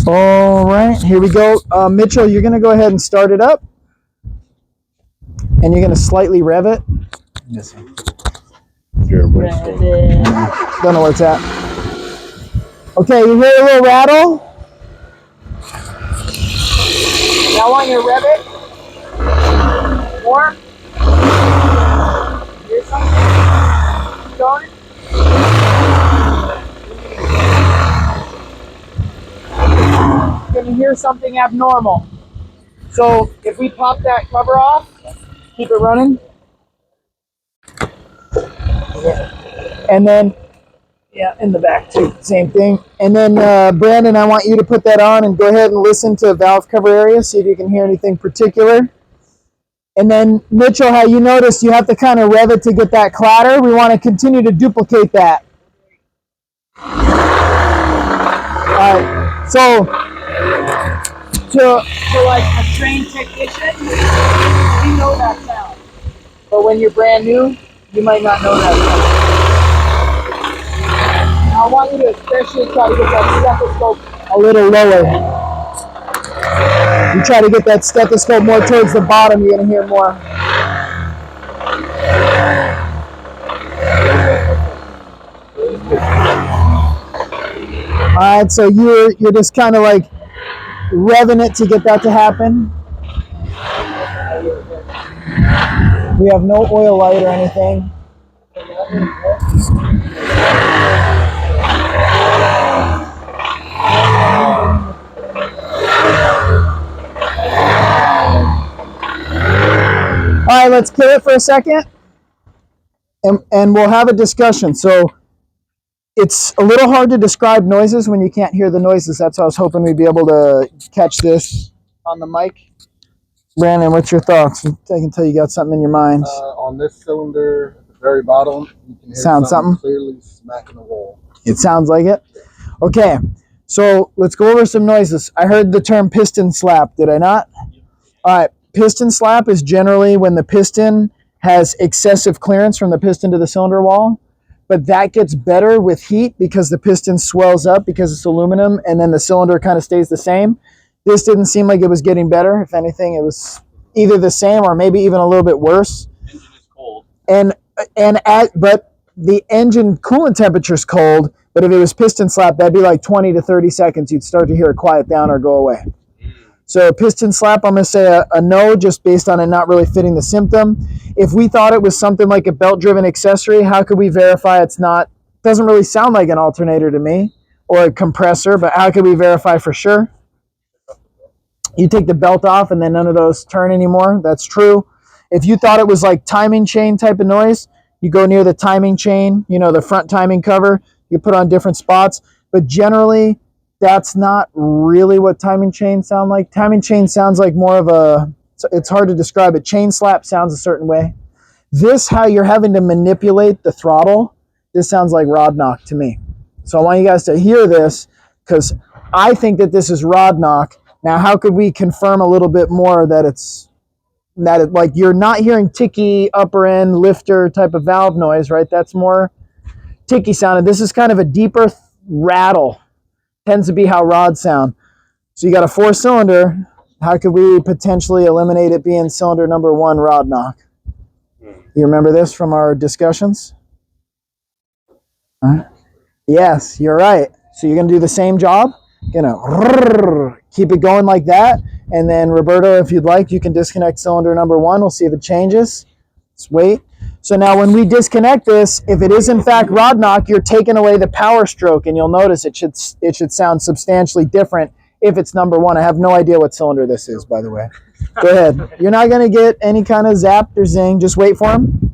All right, here we go. Mitchell, you're going to go ahead and start it up. And you're going to slightly rev it. Yes, sir. Don't know where it's at. Okay, you hear a little rattle? Now I want you to rev it. More. Here's something. Keep going. You're going to hear something abnormal. So if we pop that cover off, keep it running. And then, yeah, in the back too, same thing. And then Brandon, I want you to put that on and go ahead and listen to valve cover area, see if you can hear anything particular. And then Mitchell, how you noticed you have to kind of rev it to get that clatter. We want to continue to duplicate that. All right, so to like a trained technician, you know that sound. But when you're brand new, you might not know that sound. Now I want you to especially try to get that stethoscope a little lower. You try to get that stethoscope more towards the bottom, you're going to hear more. All right, so you're just kind of like revving it to get that to happen. We have no oil light or anything. All right, let's kill it for a second, and we'll have a discussion. So it's a little hard to describe noises when you can't hear the noises. That's why I was hoping we'd be able to catch this on the mic. Brandon, what's your thoughts? I can tell you got something in your mind. On this cylinder at the very bottom, you can hear something clearly smacking the wall. It sounds like it? Okay, so let's go over some noises. I heard the term piston slap, did I not? All right, piston slap is generally when the piston has excessive clearance from the piston to the cylinder wall, but that gets better with heat because the piston swells up because it's aluminum, and then the cylinder kind of stays the same. This didn't seem like it was getting better. If anything, it was either the same or maybe even a little bit worse. The engine is cold. But the engine coolant temperature is cold, but if it was piston slap, that'd be like 20 to 30 seconds. You'd start to hear it quiet down or go away. So piston slap, I'm going to say a no, just based on it not really fitting the symptom. If we thought it was something like a belt-driven accessory, how could we verify it's not? Doesn't really sound like an alternator to me, or a compressor, but how could we verify for sure? You take the belt off and then none of those turn anymore. That's true. If you thought it was like timing chain type of noise, you go near the timing chain, you know, the front timing cover, you put on different spots. But generally, that's not really what timing chains sound like. Timing chain sounds like more of a, it's hard to describe it. Chain slap sounds a certain way. This, how you're having to manipulate the throttle, this sounds like rod knock to me. So I want you guys to hear this because I think that this is rod knock. Now, how could we confirm a little bit more that like you're not hearing ticky upper end lifter type of valve noise, right? That's more ticky sounded. This is kind of a deeper rattle. Tends to be how rods sound. So you got a 4-cylinder. How could we potentially eliminate it being cylinder number 1 rod knock? You remember this from our discussions? Huh? Yes, you're right. So you're going to do the same job. You're going to keep it going like that. And then, Roberto, if you'd like, you can disconnect cylinder number 1. We'll see if it changes. Let's wait. So now when we disconnect this, if it is in fact rod knock, you're taking away the power stroke, and you'll notice it should sound substantially different if it's number 1. I have no idea what cylinder this is, by the way. Go ahead. You're not going to get any kind of zap or zing. Just wait for them.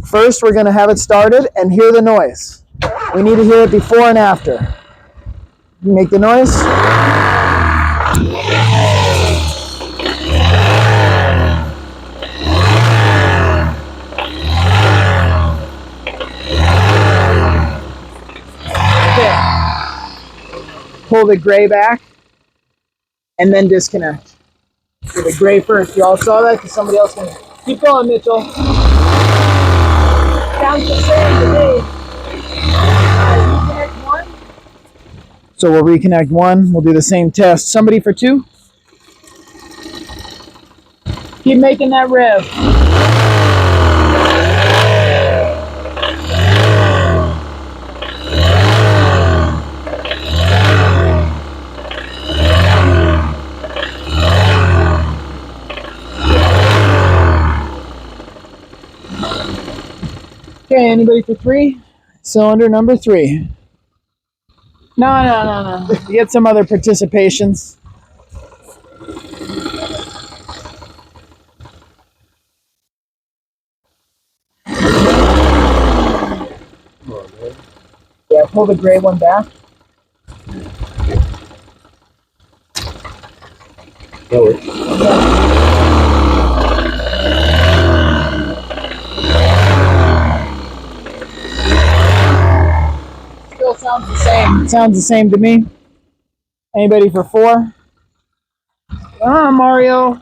First, we're going to have it started and hear the noise. We need to hear it before and after. You make the noise. Pull the gray back and then disconnect. So the gray first. You all saw that? Because somebody else can. Keep going, Mitchell. Sounds the same to me. Connect 1. So we'll reconnect one. We'll do the same test. Somebody for two? Keep making that rev. Okay, anybody for three? Cylinder number 3. No. You get some other participations. Yeah, pull the gray one back. That works. Still sounds the same. Sounds the same to me. Anybody for 4? Mario.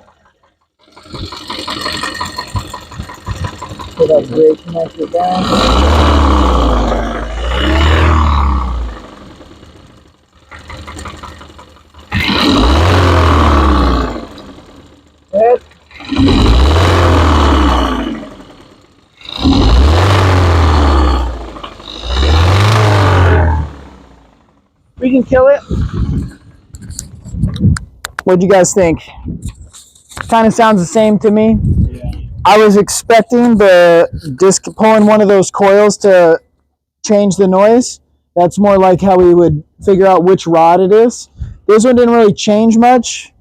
Put that gray connector down. Hit. We can kill it. What'd you guys think? Kind of sounds the same to me. Yeah. I was expecting the disc pulling one of those coils to change the noise. That's more like how we would figure out which rod it is. This one didn't really change much,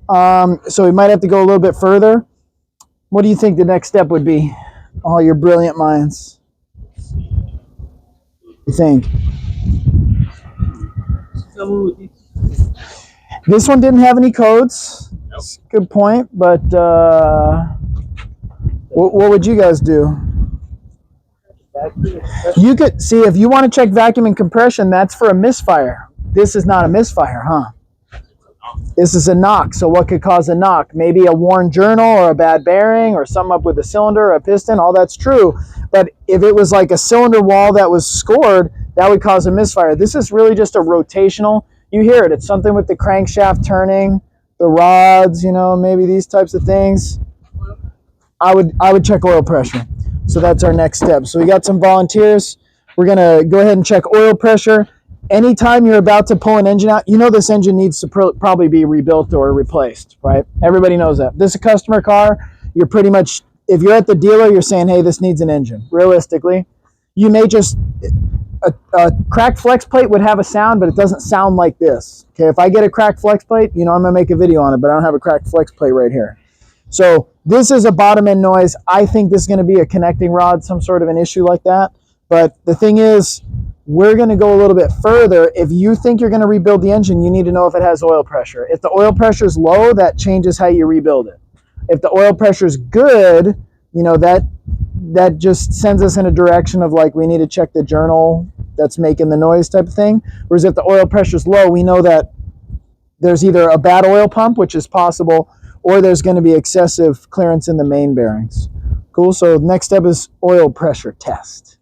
so we might have to go a little bit further. What do you think the next step would be? All your brilliant minds. You think? This one didn't have any codes. Nope. Good point, but what would you guys do? You could see if you want to check vacuum and compression, that's for a misfire. This is not a misfire, huh? This is a knock. So what could cause a knock? Maybe a worn journal or a bad bearing or something up with a cylinder or a piston. All that's true. But if it was like a cylinder wall that was scored, that would cause a misfire. This is really just a rotational. You hear it. It's something with the crankshaft turning, the rods, maybe these types of things. I would check oil pressure. So that's our next step. So we got some volunteers. We're going to go ahead and check oil pressure. Anytime you're about to pull an engine out, this engine needs to probably be rebuilt or replaced, right? Everybody knows that. This is a customer car. You're pretty much, if you're at the dealer, you're saying, hey, this needs an engine. Realistically, you may just, a cracked flex plate would have a sound, but it doesn't sound like this. Okay, if I get a cracked flex plate, I'm going to make a video on it, but I don't have a cracked flex plate right here. So this is a bottom end noise. I think this is going to be a connecting rod, some sort of an issue like that. But the thing is, we're going to go a little bit further. If you think you're going to rebuild the engine, you need to know if it has oil pressure. If the oil pressure is low, that changes how you rebuild it. If the oil pressure is good, that just sends us in a direction of like we need to check the journal that's making the noise type of thing. Whereas if the oil pressure is low, we know that there's either a bad oil pump, which is possible, or there's going to be excessive clearance in the main bearings. Cool. So next step is oil pressure test.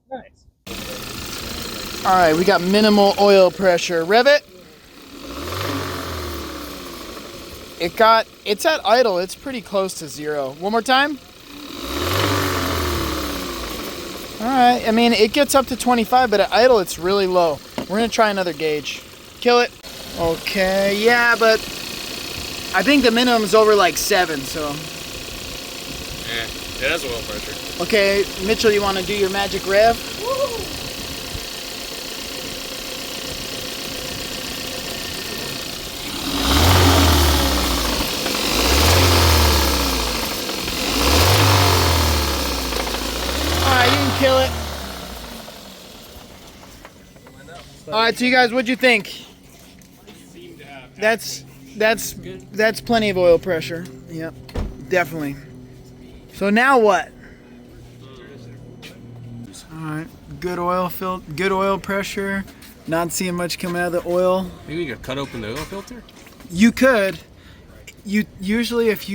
All right, we got minimal oil pressure. Rev it. It's at idle. It's pretty close to 0. One more time. All right, it gets up to 25, but at idle, it's really low. We're gonna try another gauge. Kill it. Okay, yeah, but I think the minimum's over like 7, so. Yeah, it has oil pressure. Okay, Mitchell, you wanna do your magic rev? Woo! Kill it. All right, so you guys, what'd you think? That's plenty of oil pressure. Yep, definitely. So now what? All right, good oil pressure. Not seeing much coming out of the oil. Maybe you could cut open the oil filter. You could. Usually if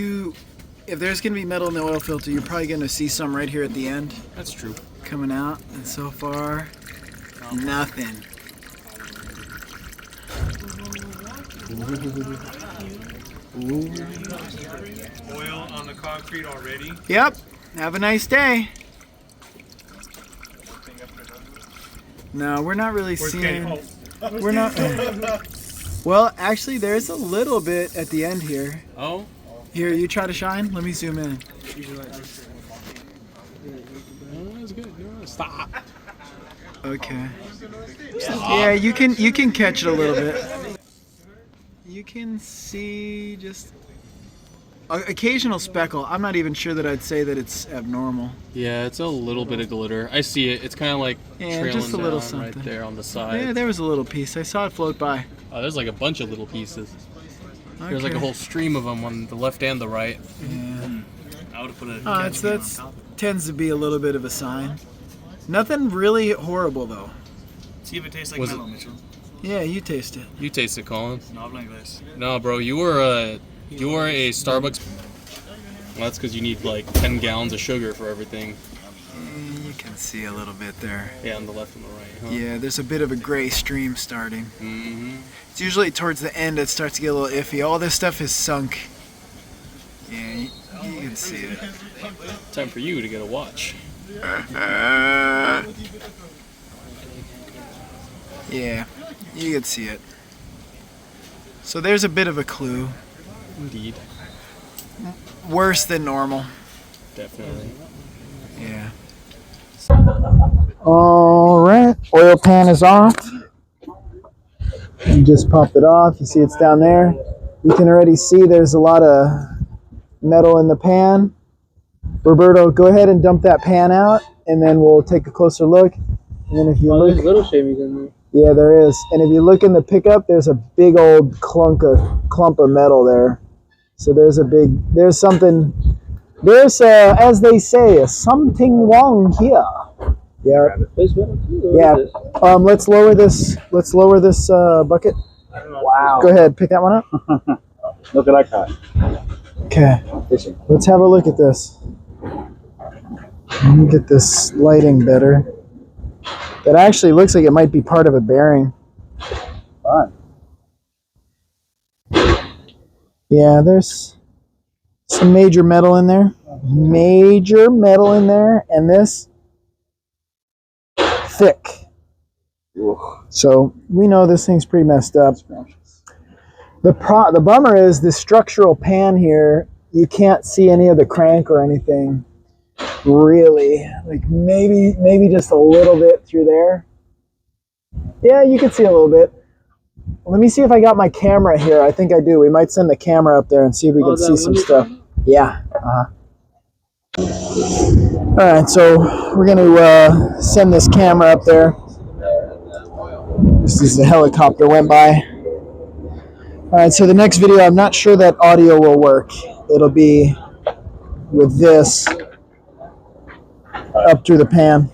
there's gonna be metal in the oil filter, you're probably gonna see some right here at the end. That's true. Coming out, and so far, nothing. Oil on the concrete already. Yep. Have a nice day. No, we're not really seeing. We're not. Well, actually, there's a little bit at the end here. Oh. Here, you try to shine. Let me zoom in. That's good. No, stop. Okay. Yeah, you can catch it a little bit. You can see just occasional speckle. I'm not even sure that I'd say that it's abnormal. Yeah, it's a little bit of glitter. I see it. It's kind of like trailing just a little down something right there on the side. Yeah, there was a little piece. I saw it float by. Oh, there's like a bunch of little pieces. Okay. There's like a whole stream of them on the left and the right. Yeah. I would have put a. That's tends to be a little bit of a sign. Nothing really horrible though. See if it tastes like mellow, Mitchell. Yeah, you taste it. You taste it, Colin. No habla inglés. No, bro, you were a Starbucks. Well, that's because you need like 10 gallons of sugar for everything. You can see a little bit there. Yeah, on the left and the right. Huh? Yeah, there's a bit of a gray stream starting. Mm-hmm. It's usually towards the end it starts to get a little iffy. All this stuff is sunk. Yeah, you can see it. Time for you to get a watch. Yeah, you can see it. So there's a bit of a clue. Indeed. Worse than normal. Definitely. Yeah. All right, oil pan is off. You just pop it off. You see it's down there. You can already see there's a lot of metal in the pan. Roberto, go ahead and dump that pan out, and then we'll take a closer look. And then if you look, there's little shamies in there. yeah, there is. And if you look in the pickup, there's a big old clump of metal there. So there's something. There's as they say, something wrong here. Yeah. Yeah. Let's lower this. Let's lower this bucket. Wow. Go ahead, pick that one up. Look at that cut. Okay. Let's have a look at this. Let me get this lighting better. That actually looks like it might be part of a bearing. Fun. Yeah, there's some major metal in there. Major metal in there, and this thick. So we know this thing's pretty messed up. The bummer is the structural pan here. You can't see any of the crank or anything. Really, like maybe just a little bit through there. Yeah, you can see a little bit. Let me see if I got my camera here. I think I do. We might send the camera up there and see if we can see some stuff. Yeah. All right, so we're going to send this camera up there. This is the helicopter went by. All right, so the next video, I'm not sure that audio will work. It'll be with this up through the pan.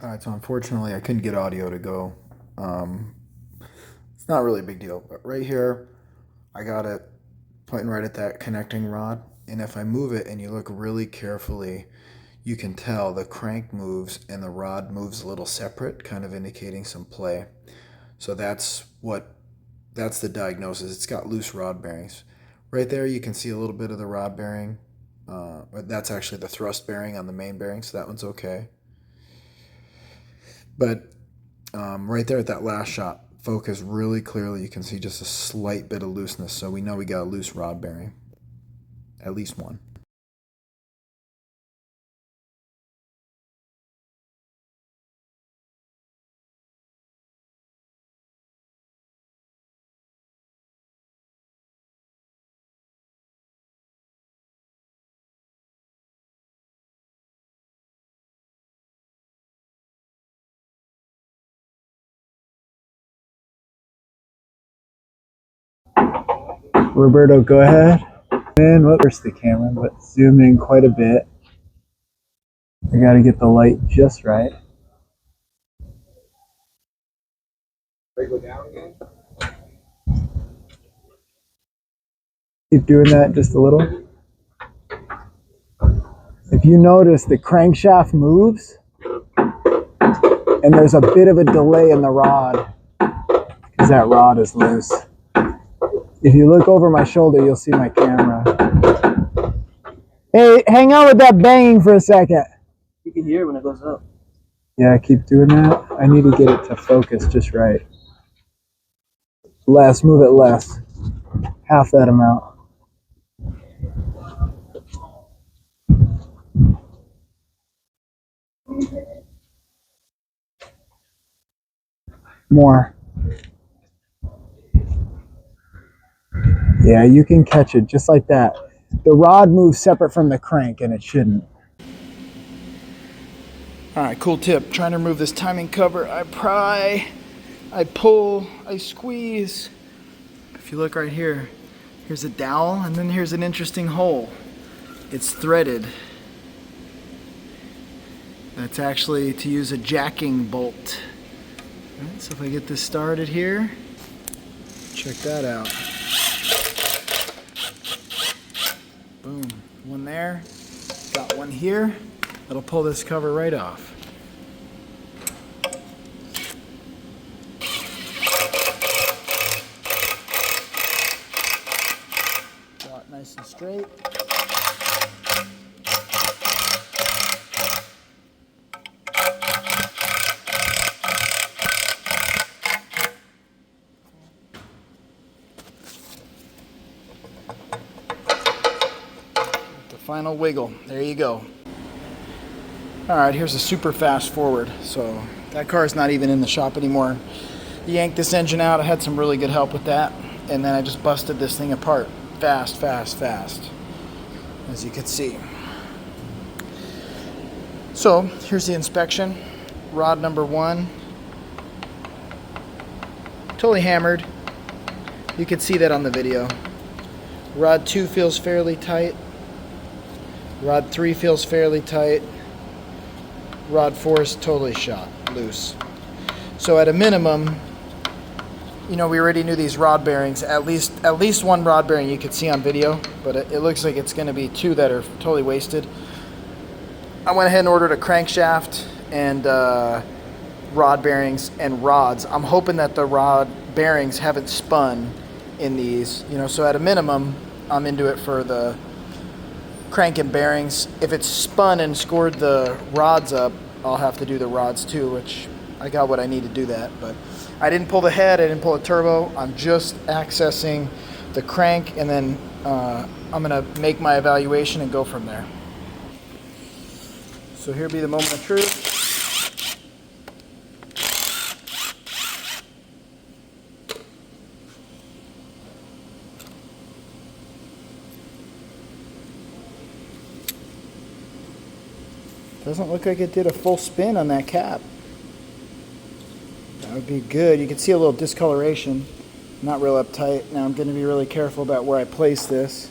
All right, so unfortunately I couldn't get audio to go. It's not really a big deal, but right here I got it pointing right at that connecting rod, and if I move it and you look really carefully, you can tell the crank moves and the rod moves a little separate, kind of indicating some play. So that's the diagnosis. It's got loose rod bearings. Right there you can see a little bit of the rod bearing. That's actually the thrust bearing on the main bearing, so that one's okay. But right there at that last shot, focus really clearly, you can see just a slight bit of looseness, so we know we got a loose rod bearing. At least one. Roberto, go ahead. And where's the camera? But zoom in quite a bit. I gotta get the light just right. Go down again. Keep doing that just a little. If you notice, the crankshaft moves and there's a bit of a delay in the rod because that rod is loose. If you look over my shoulder, you'll see my camera. Hey, hang out with that banging for a second. You can hear it when it goes up. Yeah, keep doing that. I need to get it to focus just right. Less, move it less. Half that amount. More. Yeah, you can catch it just like that. The rod moves separate from the crank and it shouldn't. All right, cool tip. Trying to remove this timing cover. I pry, I pull, I squeeze. If you look right here, here's a dowel and then here's an interesting hole. It's threaded. That's actually to use a jacking bolt. All right, so if I get this started here, check that out. Boom, one there, got one here. That'll pull this cover right off. Draw it nice and straight. The final wiggle, there you go. All right, here's a super fast forward. So that car is not even in the shop anymore. Yanked this engine out. I had some really good help with that. And then I just busted this thing apart. Fast, fast, fast. As you can see. So here's the inspection. Rod number 1. Totally hammered. You can see that on the video. Rod 2 feels fairly tight. Rod 3 feels fairly tight. Rod 4 is totally shot, loose. So at a minimum, you know, we already knew these rod bearings, at least one rod bearing you could see on video, but it looks like it's gonna be 2 that are totally wasted. I went ahead and ordered a crankshaft and rod bearings and rods. I'm hoping that the rod bearings haven't spun in these, you know, so at a minimum, I'm into it for the crank and bearings. If it's spun and scored the rods up, I'll have to do the rods too, which I got what I need to do that. But I didn't pull the head, I didn't pull a turbo. I'm just accessing the crank, and then I'm gonna make my evaluation and go from there. So here be the moment of truth. Doesn't look like it did a full spin on that cap. That would be good. You can see a little discoloration. Not real uptight. Now I'm going to be really careful about where I place this.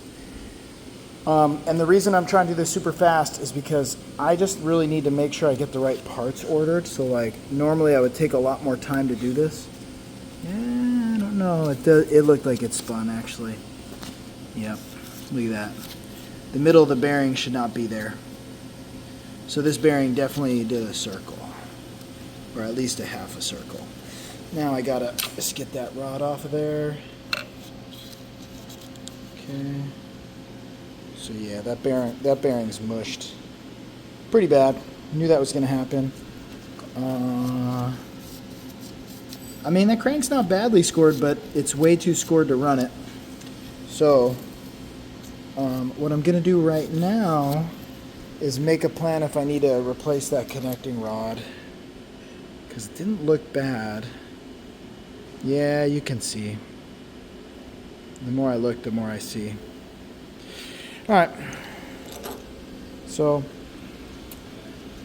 And the reason I'm trying to do this super fast is because I just really need to make sure I get the right parts ordered. So like normally I would take a lot more time to do this. Yeah, I don't know. It looked like it spun actually. Yep. Look at that. The middle of the bearing should not be there. So this bearing definitely did a circle, or at least a half a circle. Now I gotta just get that rod off of there. Okay. So yeah, that bearing's mushed. Pretty bad. Knew that was gonna happen. I mean, the crank's not badly scored, but it's way too scored to run it. So what I'm gonna do right now is make a plan if I need to replace that connecting rod, because it didn't look bad. Yeah, you can see. The more I look, the more I see. Alright, so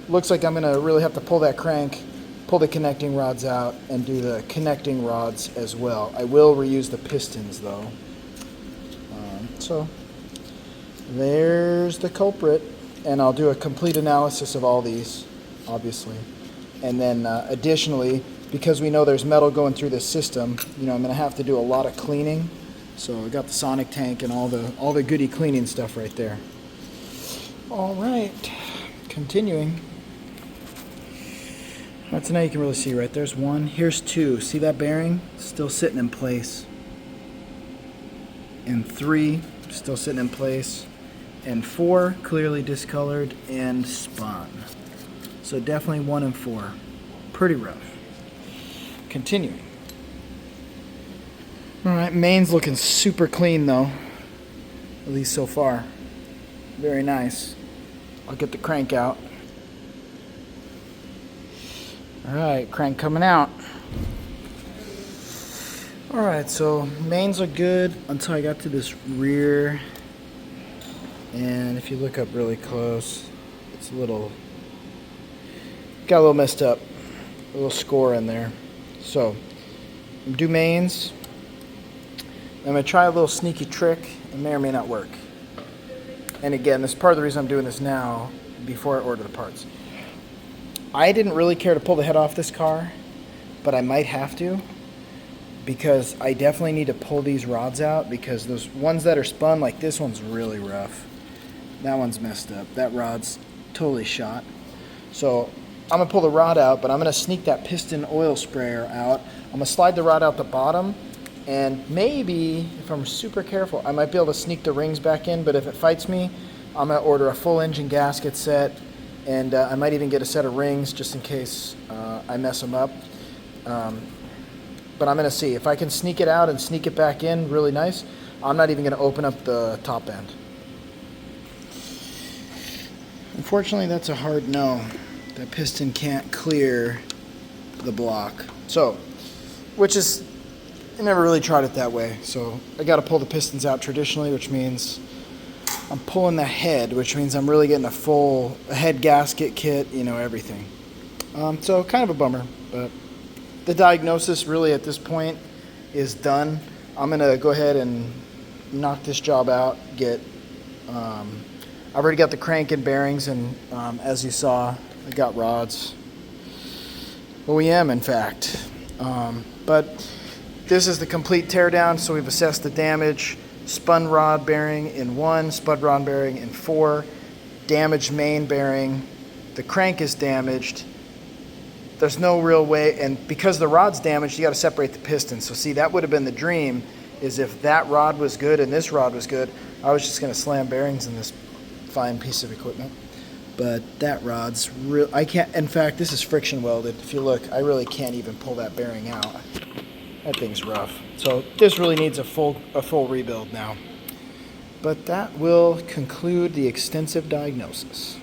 looks like I'm gonna really have to pull that crank, pull the connecting rods out, and do the connecting rods as well. I will reuse the pistons though. So there's the culprit, and I'll do a complete analysis of all these, obviously. And then additionally, because we know there's metal going through this system, I'm going to have to do a lot of cleaning. So I got the sonic tank and all the goody cleaning stuff right there. All right, continuing. So now you can really see, right? There's one. Here's two. See that bearing? Still sitting in place. And 3, still sitting in place. And 4, clearly discolored and spun. So definitely 1 and 4. Pretty rough. Continuing. Alright, main's looking super clean though. At least so far. Very nice. I'll get the crank out. Alright, crank coming out. Alright, so mains look good until I got to this rear. And if you look up really close, it's got a little messed up. A little score in there. So, I'm going to do mains. I'm going to try a little sneaky trick. It may or may not work. And again, this is part of the reason I'm doing this now, before I order the parts. I didn't really care to pull the head off this car, but I might have to, because I definitely need to pull these rods out, because those ones that are spun, like this one's really rough. That one's messed up. That rod's totally shot. So I'm going to pull the rod out, but I'm going to sneak that piston oil sprayer out. I'm going to slide the rod out the bottom, and maybe, if I'm super careful, I might be able to sneak the rings back in, but if it fights me, I'm going to order a full engine gasket set, and I might even get a set of rings just in case I mess them up. But I'm going to see. If I can sneak it out and sneak it back in really nice, I'm not even going to open up the top end. Unfortunately, that's a hard no. That piston can't clear the block. So, which is, I never really tried it that way. So I got to pull the pistons out traditionally, which means I'm pulling the head, which means I'm really getting a head gasket kit, everything. So kind of a bummer, but the diagnosis really at this point is done. I'm going to go ahead and knock this job out, I've already got the crank and bearings, and as you saw, I got rods. OEM, in fact. But this is the complete teardown, so we've assessed the damage. Spun rod bearing in 1, spud rod bearing in 4, damaged main bearing. The crank is damaged. There's no real way, and because the rod's damaged, you got to separate the pistons. So see, that would have been the dream, is if that rod was good and this rod was good, I was just going to slam bearings in this fine piece of equipment. But that rod's real. I can't. In fact, this is friction welded. If you look, I really can't even pull that bearing out. That thing's rough. So this really needs a full rebuild now. But that will conclude the extensive diagnosis.